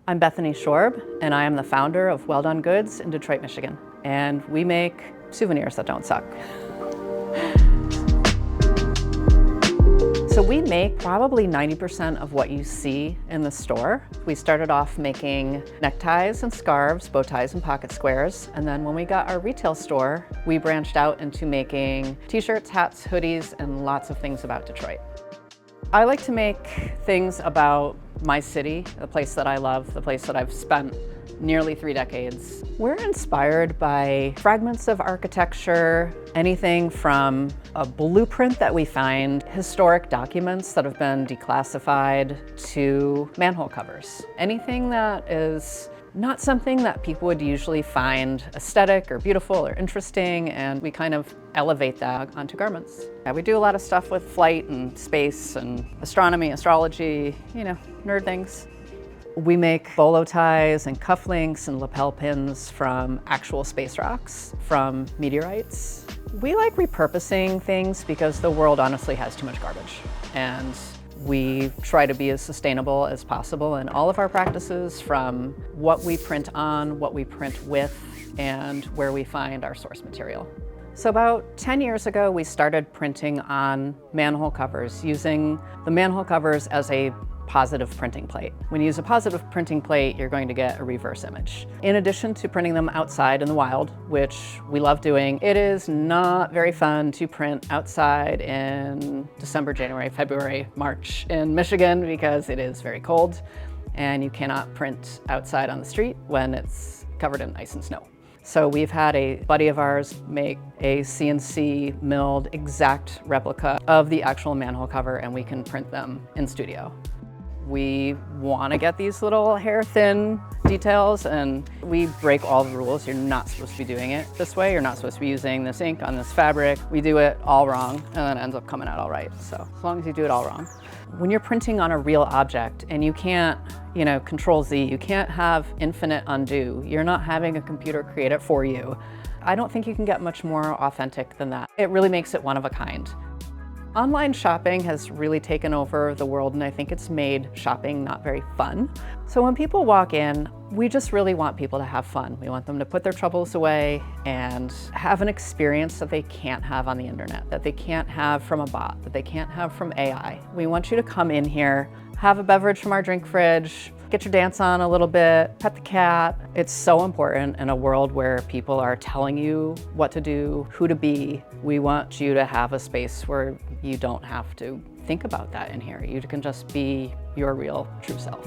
I'm Bethany Shorb, and I am the founder of Well Done Goods in Detroit, Michigan. And we make souvenirs that don't suck. So we make probably 90% of what you see in the store. We started off making neckties and scarves, bow ties and pocket squares. And then when we got our retail store, we branched out into making t-shirts, hats, hoodies, and lots of things about Detroit. I like to make things about my city, the place that I love, the place that I've spent nearly 3 decades. We're inspired by fragments of architecture, anything from a blueprint that we find, historic documents that have been declassified, to manhole covers. Anything that is not something that people would usually find aesthetic or beautiful or interesting, and we kind of elevate that onto garments. Yeah, we do a lot of stuff with flight and space and astronomy, astrology, nerd things. We make bolo ties and cufflinks and lapel pins from actual space rocks, from meteorites. We like repurposing things because the world honestly has too much garbage. And we try to be as sustainable as possible in all of our practices, from what we print on, what we print with, and where we find our source material. So about 10 years ago, we started printing on manhole covers, using the manhole covers as a positive printing plate. When you use a positive printing plate, you're going to get a reverse image. In addition to printing them outside in the wild, which we love doing, it is not very fun to print outside in December, January, February, March in Michigan because it is very cold and you cannot print outside on the street when it's covered in ice and snow. So we've had a buddy of ours make a CNC milled exact replica of the actual manhole cover, and we can print them in studio. We want to get these little hair thin details, and we break all the rules. You're not supposed to be doing it this way. You're not supposed to be using this ink on this fabric. We do it all wrong, and then it ends up coming out all right. So as long as you do it all wrong. When you're printing on a real object and you can't, Control Z, you can't have infinite undo. You're not having a computer create it for you. I don't think you can get much more authentic than that. It really makes it one of a kind. Online shopping has really taken over the world, and I think it's made shopping not very fun. So when people walk in, we just really want people to have fun. We want them to put their troubles away and have an experience that they can't have on the internet, that they can't have from a bot, that they can't have from AI. We want you to come in here, have a beverage from our drink fridge, get your dance on a little bit, pet the cat. It's so important in a world where people are telling you what to do, who to be. We want you to have a space where you don't have to think about that in here. You can just be your real, true self.